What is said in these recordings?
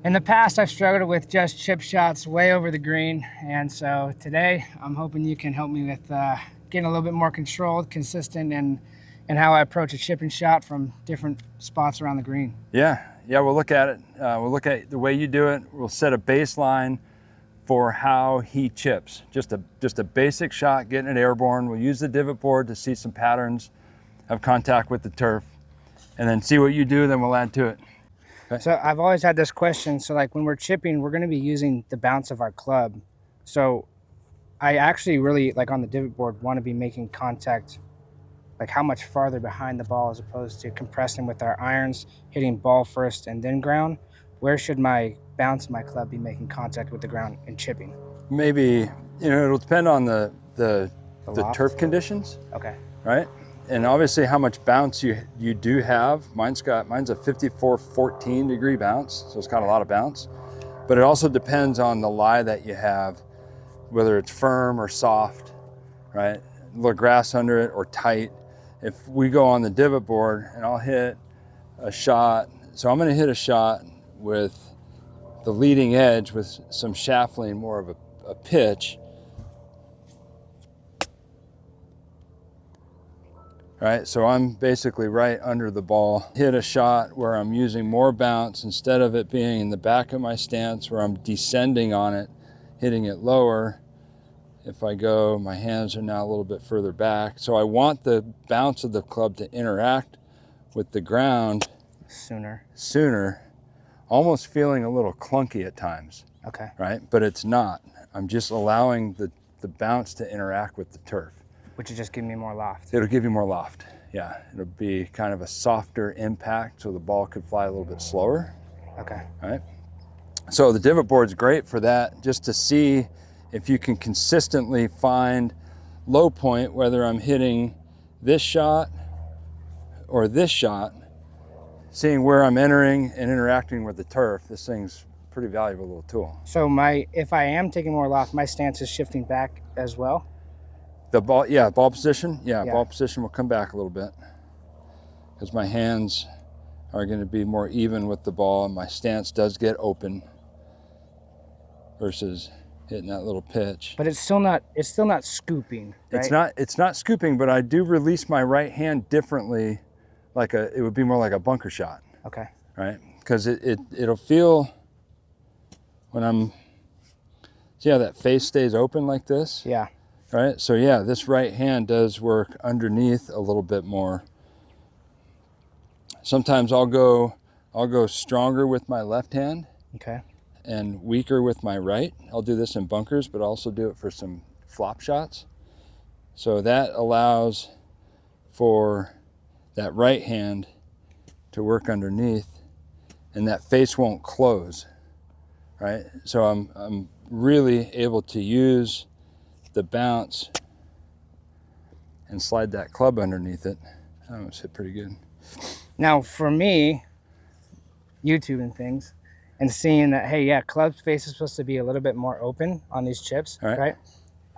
In the past, I've struggled with just chip shots way over the green, and so today I'm hoping you can help me with getting a little bit more controlled, consistent, and how I approach a chipping shot from different spots around the green. Yeah, we'll look at it. We'll look at the way you do it. We'll set a baseline for how he chips. Just a basic shot, getting it airborne. We'll use the divot board to see some patterns of contact with the turf, and then see what you do, then we'll add to it. Okay. So I've always had this question. So like when we're chipping, we're going to be using the bounce of our club. So I actually really, like on the divot board, want to be making contact like how much farther behind the ball as opposed to compressing with our irons, hitting ball first and then ground. Where should my bounce of my club be making contact with the ground and chipping? Maybe, it'll depend on the loft? turf conditions, Okay. right? And obviously how much bounce you do have. Mine's a 54-14 degree bounce, so it's got a lot of bounce. But it also depends on the lie that you have, whether it's firm or soft, right? A little grass under it or tight. If we go on the divot board and I'll hit a shot, so I'm gonna hit a shot with the leading edge with some shaft lean, more of a pitch. Right, so I'm basically right under the ball. Hit a shot where I'm using more bounce instead of it being in the back of my stance where I'm descending on it, hitting it lower. If I go, my hands are now a little bit further back. So I want the bounce of the club to interact with the ground sooner, almost feeling a little clunky at times. Okay. Right, but it's not. I'm just allowing the bounce to interact with the turf. Which is just giving me more loft. It'll give you more loft. Yeah, it'll be kind of a softer impact so the ball could fly a little bit slower. Okay. All right. So the divot board's great for that, just to see if you can consistently find low point, whether I'm hitting this shot or this shot, seeing where I'm entering and interacting with the turf. This thing's a pretty valuable little tool. So if I am taking more loft, my stance is shifting back as well? The ball, ball position. Yeah, ball position will come back a little bit because my hands are going to be more even with the ball and my stance does get open versus hitting that little pitch. But it's still not scooping, right? It's not scooping, but I do release my right hand differently, it would be more like a bunker shot. Okay. Right? Because it'll feel when I'm, see how that face stays open like this? Yeah. Right, so yeah, this right hand does work underneath a little bit more. Sometimes I'll go stronger with my left hand. Okay. And weaker with my right. I'll do this in bunkers, but also do it for some flop shots. So that allows for that right hand to work underneath, and that face won't close, right? So I'm really able to use the bounce and slide that club underneath it. That almost hit pretty good. Now for me, YouTube and things, and seeing that, hey, yeah, club face is supposed to be a little bit more open on these chips, right?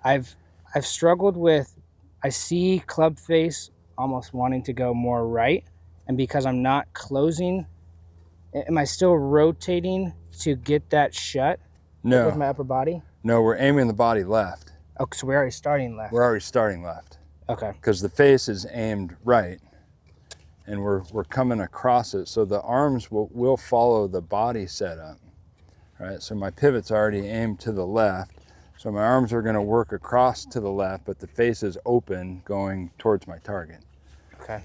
I've struggled with, I see club face almost wanting to go more right, and because I'm not closing, am I still rotating to get that shut with my upper body? No, we're aiming the body left. Oh, so we're already starting left. We're already starting left. Okay. Because the face is aimed right, and we're coming across it. So the arms will follow the body setup, right? So my pivot's already aimed to the left. So my arms are going to work across to the left, but the face is open going towards my target. Okay.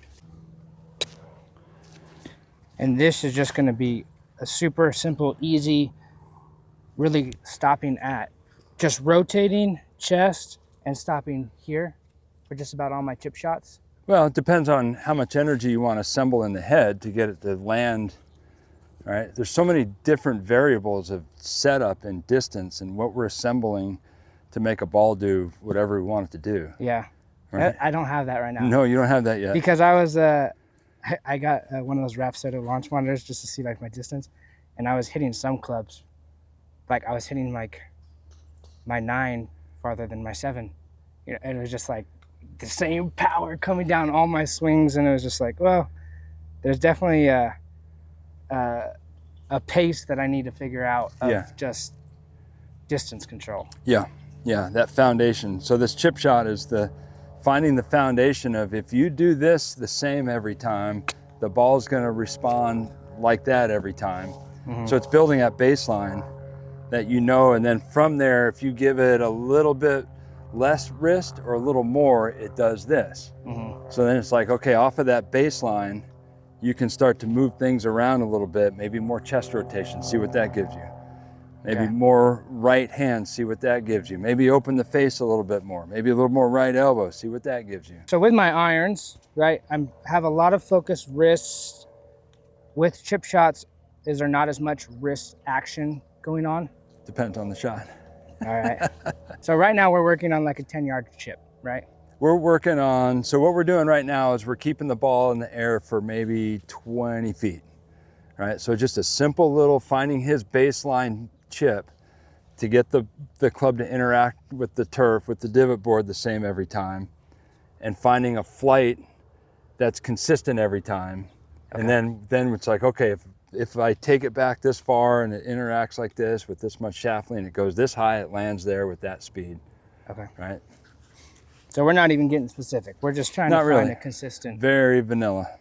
And this is just going to be a super simple, easy, really stopping at just rotating chest and stopping here for just about all my chip shots. Well, it depends on how much energy you want to assemble in the head to get it to land, right? There's so many different variables of setup and distance and what we're assembling to make a ball do whatever we want it to do. Yeah. Right? I don't have that right now. No, you don't have that yet. Because I got one of those Rapsodo launch monitors just to see like my distance, and I was hitting some clubs, like I was hitting like my 9 farther than my 7, and it was just like the same power coming down all my swings, and it was just like, well, there's definitely a pace that I need to figure out of Yeah. just distance control. Yeah, yeah, that foundation. So this chip shot is finding the foundation of, if you do this the same every time, the ball's going to respond like that every time. So it's building that baseline that you know, and then from there, if you give it a little bit less wrist or a little more, it does this. So then it's like, okay, off of that baseline, you can start to move things around a little bit, maybe more chest rotation, see what that gives you. Maybe more right hand, see what that gives you. Maybe open the face a little bit more. Maybe a little more right elbow, see what that gives you. So with my irons, right, I have a lot of focused wrists. With chip shots, is there not as much wrist action going on? Depends on the shot. All right. So right now we're working on like a 10-yard chip, right? We're working on, so what we're doing right now is we're keeping the ball in the air for maybe 20 feet, right? So just a simple little finding his baseline chip to get the club to interact with the turf, with the divot board the same every time, and finding a flight that's consistent every time. And then it's like, okay, if I take it back this far and it interacts like this with this much shaft lean, it goes this high, it lands there with that speed. Okay. Right? So we're not even getting specific. We're just trying to find a consistent. Very vanilla.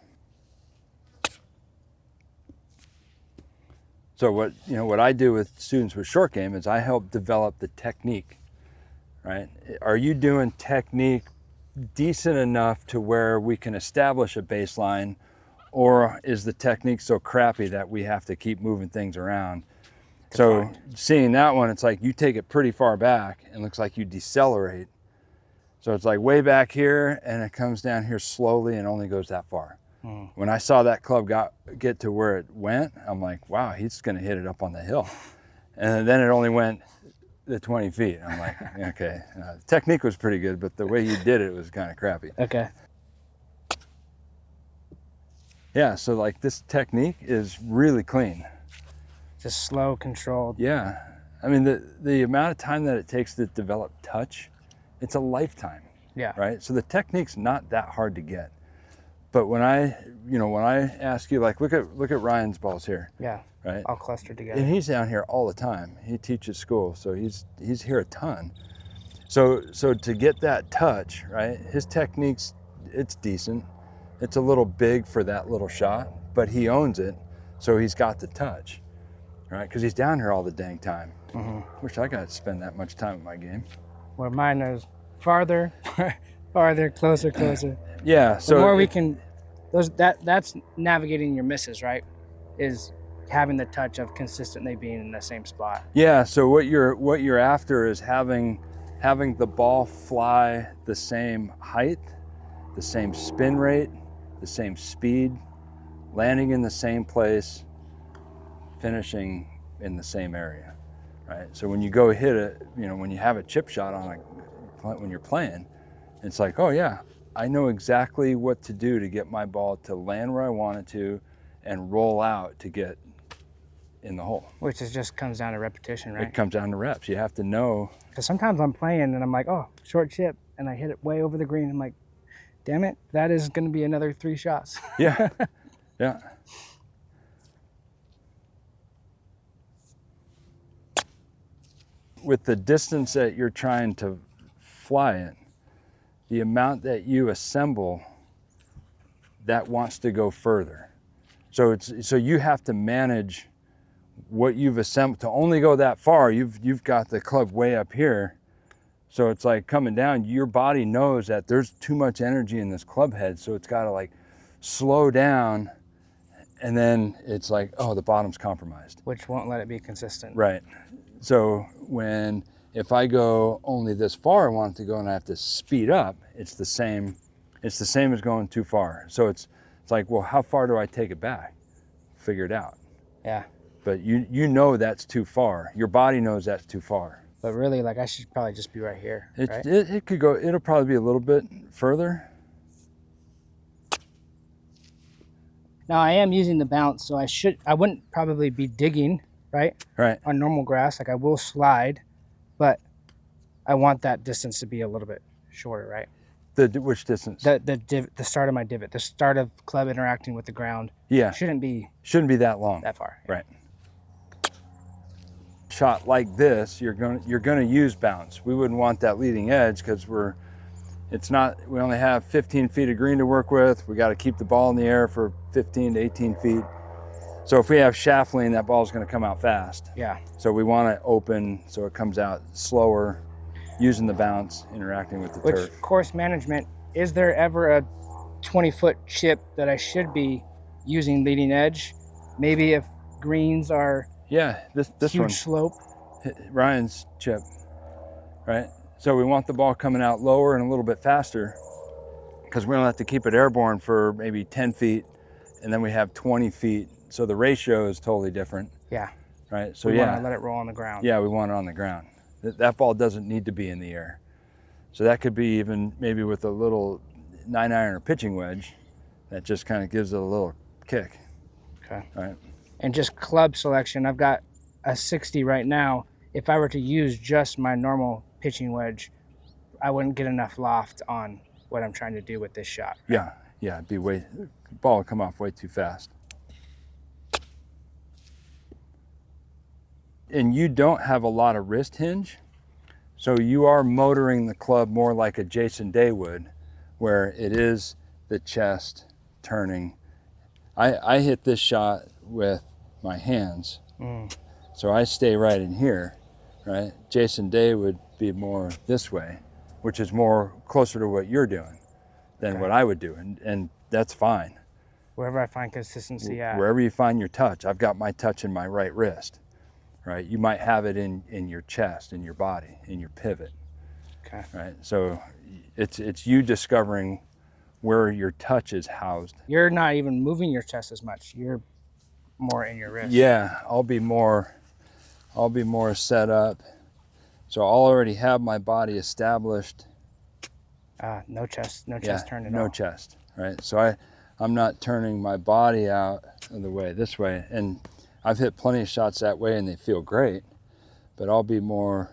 So what I do with students with short game is I help develop the technique, right? Are you doing technique decent enough to where we can establish a baseline, or is the technique so crappy that we have to keep moving things around? So seeing that one, it's like you take it pretty far back and it looks like you decelerate. So it's like way back here and it comes down here slowly and only goes that far. When I saw that club get to where it went, I'm like, wow, he's gonna hit it up on the hill. And then it only went the 20 feet. I'm like, okay, the technique was pretty good, but the way you did it was kind of crappy. Okay. Yeah, so like this technique is really clean. Just slow, controlled. Yeah, I mean the amount of time that it takes to develop touch, it's a lifetime. Yeah. Right. So the technique's not that hard to get. But when I ask you, like, look at Ryan's balls here. Yeah. Right. All clustered together. And he's down here all the time. He teaches school, so he's here a ton. So to get that touch, right? His technique's, it's decent. It's a little big for that little shot, but he owns it, so he's got the touch, right? Because he's down here all the dang time. Wish I got to spend that much time in my game. Where mine is farther, farther, closer. Yeah. So the more we can, that's navigating your misses, right? Is having the touch of consistently being in the same spot. Yeah. So what you're after is having the ball fly the same height, the same spin rate, the same speed, landing in the same place, finishing in the same area, right? So when you go hit it, when you have a chip shot when you're playing, it's like, oh yeah, I know exactly what to do to get my ball to land where I want it to and roll out to get in the hole. Which just comes down to repetition, right? It comes down to reps. You have to know. Because sometimes I'm playing and I'm like, oh, short chip, and I hit it way over the green. I'm like, damn it, that is going to be another 3 shots. Yeah, yeah. With the distance that you're trying to fly it, the amount that you assemble that wants to go further. So you have to manage what you've assembled to only go that far. You've got the club way up here. So it's like coming down, your body knows that there's too much energy in this club head, so it's got to like slow down, and then it's like, oh, the bottom's compromised. Which won't let it be consistent. Right. So if I go only this far I want it to go and I have to speed up, it's the same as going too far. So it's like, well, how far do I take it back? Figure it out. Yeah. But you know that's too far. Your body knows that's too far. But really, like, I should probably just be right here, right? It could go, it'll probably be a little bit further. Now I am using the bounce, so I wouldn't probably be digging, right? Right. On normal grass, like I will slide, but I want that distance to be a little bit shorter, right? Which distance? The start of my divot, the start of club interacting with the ground. Yeah. Shouldn't be that long. that far. Right. shot like this, you're gonna use bounce. We wouldn't want that leading edge because we only have 15 feet of green to work with. We got to keep the ball in the air for 15 to 18 feet. So if we have shaft lean, that ball's going to come out fast. Yeah. So we want it open so it comes out slower, using the bounce, interacting with the turf. Course management, is there ever a 20-foot chip that I should be using leading edge? Maybe if greens are this huge one, slope. Ryan's chip, right? So we want the ball coming out lower and a little bit faster because we don't have to keep it airborne for maybe 10 feet and then we have 20 feet. So the ratio is totally different. Yeah. Right. So we want to let it roll on the ground. Yeah, we want it on the ground. That ball doesn't need to be in the air. So that could be even maybe with a little 9-iron or pitching wedge that just kind of gives it a little kick. Okay. Right. And just club selection, I've got a 60 right now. If I were to use just my normal pitching wedge, I wouldn't get enough loft on what I'm trying to do with this shot. Right? Yeah, ball would come off way too fast. And you don't have a lot of wrist hinge, so you are motoring the club more like a Jason Day would, where it is the chest turning. I hit this shot with my hands, so I stay right in here, right? Jason Day would be more this way, which is more closer to what you're doing than what I would do, and that's fine. Wherever I find consistency at. Wherever you find your touch. I've got my touch in my right wrist, right? You might have it in your chest, in your body, in your pivot. Okay. Right, so it's you discovering where your touch is housed. You're not even moving your chest as much. You're more in your wrist. Yeah, I'll be more set up. So I'll already have my body established. No chest turned at all. No chest, right? So I'm not turning my body out of the way, this way. And I've hit plenty of shots that way and they feel great, but I'll be more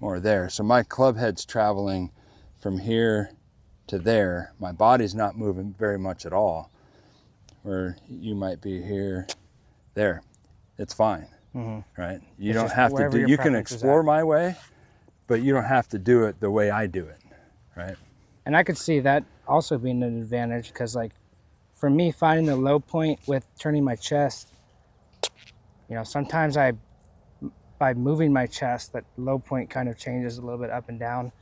there. So my club head's traveling from here to there. My body's not moving very much at all. Where you might be here, there. It's fine, right? You don't have to do, you can explore my way, but you don't have to do it the way I do it, right? And I could see that also being an advantage because, like, for me, finding the low point with turning my chest, sometimes by moving my chest, that low point kind of changes a little bit up and down.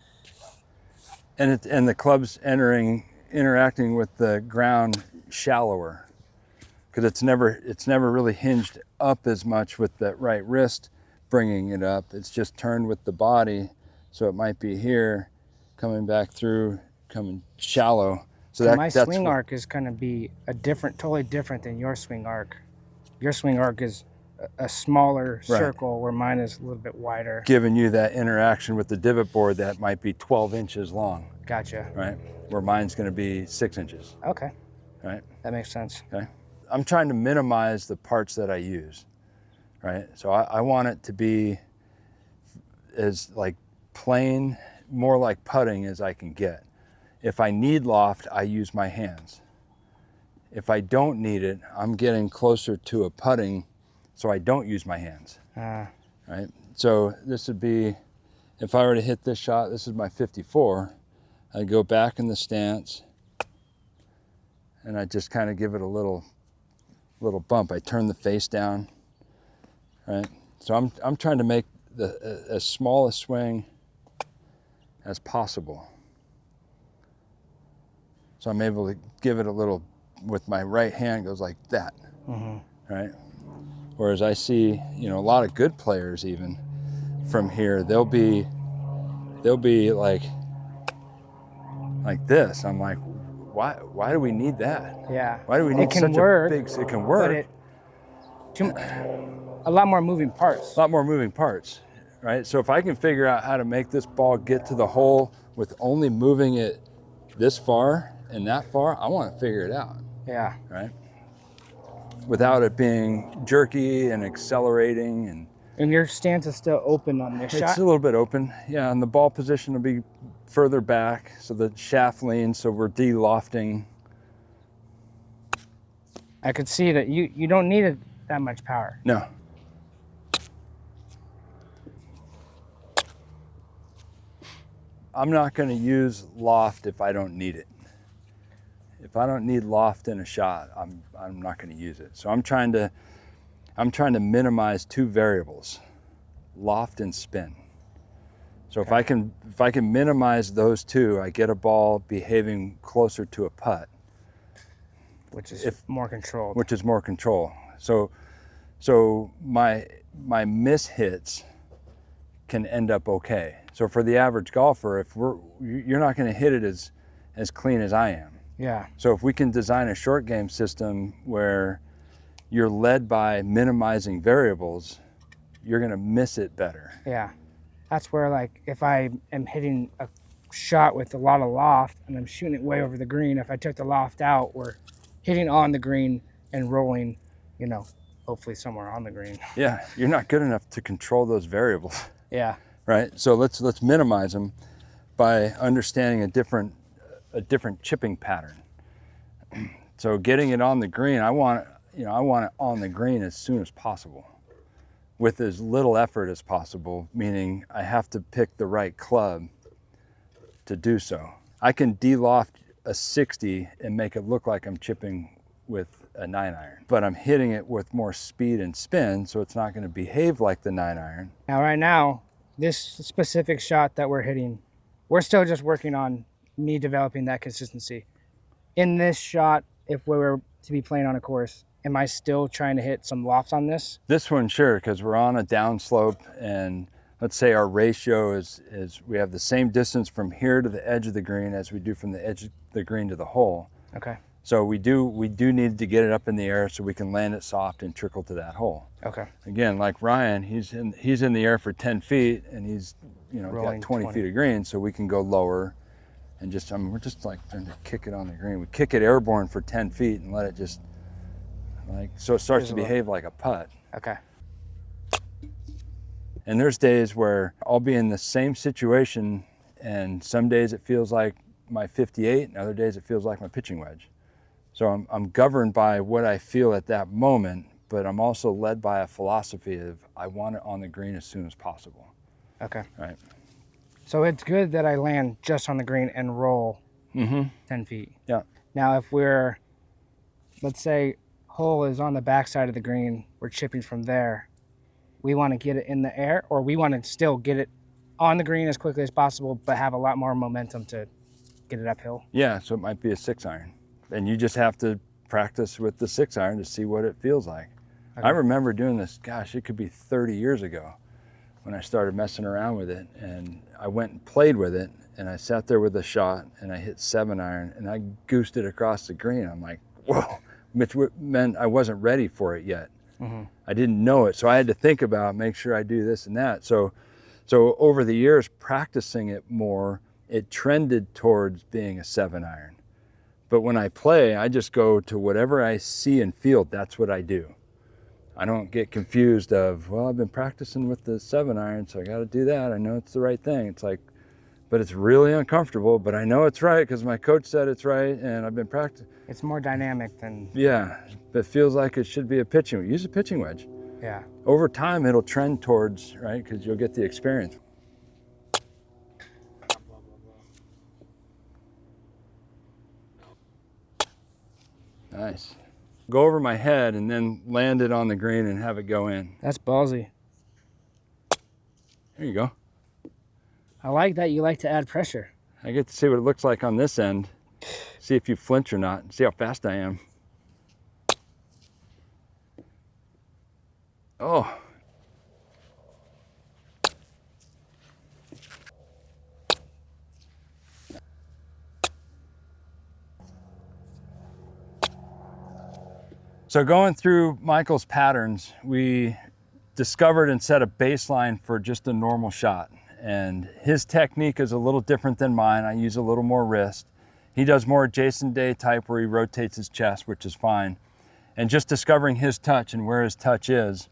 And the club's interacting with the ground shallower because it's never really hinged up as much with that right wrist bringing it up. It's just turned with the body, so it might be here, coming back through, coming shallow. So my swing arc is going to be totally different than your swing arc. Your swing arc is a smaller circle where mine is a little bit wider. Giving you that interaction with the divot board that might be 12 inches long. Gotcha. Right? Where mine's going to be 6 inches. Okay. Right? That makes sense. Okay. I'm trying to minimize the parts that I use. Right? So I want it to be as like plain, more like putting as I can get. If I need loft, I use my hands. If I don't need it, I'm getting closer to a putting, so I don't use my hands. Right? So this would be, if I were to hit this shot, this is my 54, I'd go back in the stance, and I just kind of give it a little bump. I turn the face down, right? So I'm trying to make as small a swing as possible. So I'm able to give it a little, with my right hand goes like that, right? Whereas I see, a lot of good players even from here, they'll be like this. I'm like, why do we need that? Yeah. Why do we need such a big, it can work. But a lot more moving parts. A lot more moving parts, right? So if I can figure out how to make this ball get to the hole with only moving it this far and that far, I want to figure it out. Yeah. Right? Without it being jerky and accelerating. And your stance is still open on this shot? It's a little bit open, yeah, and the ball position will be further back, so the shaft leans, so we're de-lofting. I could see that you don't need it that much power. No. I'm not going to use loft if I don't need it. If I don't need loft in a shot, I'm not going to use it. So I'm trying to minimize two variables, loft and spin. So if I can minimize those two, I get a ball behaving closer to a putt, which is more controlled. Which is more control. So my miss hits can end up okay. So for the average golfer, you're not going to hit it as clean as I am. Yeah. So if we can design a short game system where you're led by minimizing variables, you're going to miss it better. Yeah. That's where, like, if I am hitting a shot with a lot of loft and I'm shooting it way over the green, if I took the loft out, we're hitting on the green and rolling, you know, hopefully somewhere on the green. Yeah, you're not good enough to control those variables. Yeah. Right. So let's minimize them by understanding a different chipping pattern. So getting it on the green, I want it on the green as soon as possible, with as little effort as possible, meaning I have to pick the right club to do so. I can de-loft a 60 and make it look like I'm chipping with a 9-iron, but I'm hitting it with more speed and spin, so it's not going to behave like the 9-iron. Now, right now, this specific shot that we're hitting, we're still just working on me developing that consistency. In this shot, if we were to be playing on a course, am I still trying to hit some loft on this? This one, sure, because we're on a downslope, and let's say our ratio is we have the same distance from here to the edge of the green as we do from the edge of the green to the hole. Okay. So we do need to get it up in the air so we can land it soft and trickle to that hole. Okay. Again, like Ryan, he's in the air for 10 feet and he's got 20 feet of green, so we can go lower and we're just like trying to kick it on the green. We kick it airborne for 10 feet and let it just so it starts to behave like a putt. Okay. And there's days where I'll be in the same situation, and some days it feels like my 58, and other days it feels like my pitching wedge. So I'm governed by what I feel at that moment, but I'm also led by a philosophy of I want it on the green as soon as possible. Okay. Right. So it's good that I land just on the green and roll 10 feet. Yeah. Now, if let's say hole is on the backside of the green, we're chipping from there, we want to get it in the air, or we want to still get it on the green as quickly as possible, but have a lot more momentum to get it uphill? Yeah, so it might be a 6-iron. And you just have to practice with the 6-iron to see what it feels like. Okay. I remember doing this, gosh, it could be 30 years ago when I started messing around with it, and I went and played with it, and I sat there with a shot, and I hit 7-iron, and I goosed it across the green. I'm like, whoa, which meant I wasn't ready for it yet. I didn't know it, so I had to think about, make sure I do this and that. So over the years, practicing it more, it trended towards being a 7-iron. But when I play, I just go to whatever I see and feel, that's what I do. I don't get confused of, well, I've been practicing with the 7-iron, so I got to do that. I know it's the right thing. It's like, but it's really uncomfortable, but I know it's right because my coach said it's right, and I've been practicing. It's more dynamic than... Yeah, it feels like it should be a pitching wedge. Use a pitching wedge. Yeah. Over time, it'll trend towards, right, because you'll get the experience. Nice. Go over my head and then land it on the green and have it go in. That's ballsy. There you go. I like that you like to add pressure. I get to see what it looks like on this end. See if you flinch or not. See how fast I am. Oh. So going through Michael's patterns, we discovered and set a baseline for just a normal shot. And his technique is a little different than mine. I use a little more wrist. He does more Jason Day type where he rotates his chest, which is fine. And just discovering his touch and where his touch is.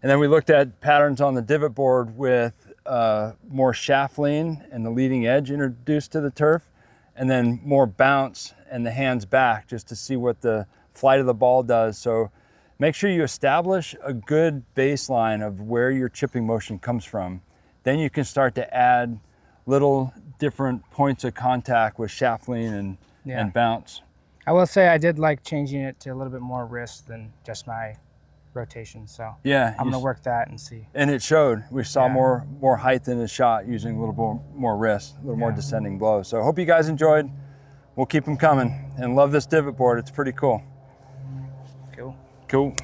And then we looked at patterns on the Divot Board with more shaft lean and the leading edge introduced to the turf, and then more bounce and the hands back just to see what the flight of the ball does. So make sure you establish a good baseline of where your chipping motion comes from. Then you can start to add little different points of contact with shaft lean and bounce. I will say I did like changing it to a little bit more wrist than just my rotation. So yeah, I'm gonna work that and see. And it showed. We saw more height in the shot using a little more wrist, a little more descending blows. So I hope you guys enjoyed. We'll keep them coming, and love this divot board. It's pretty cool. Cool. Cool.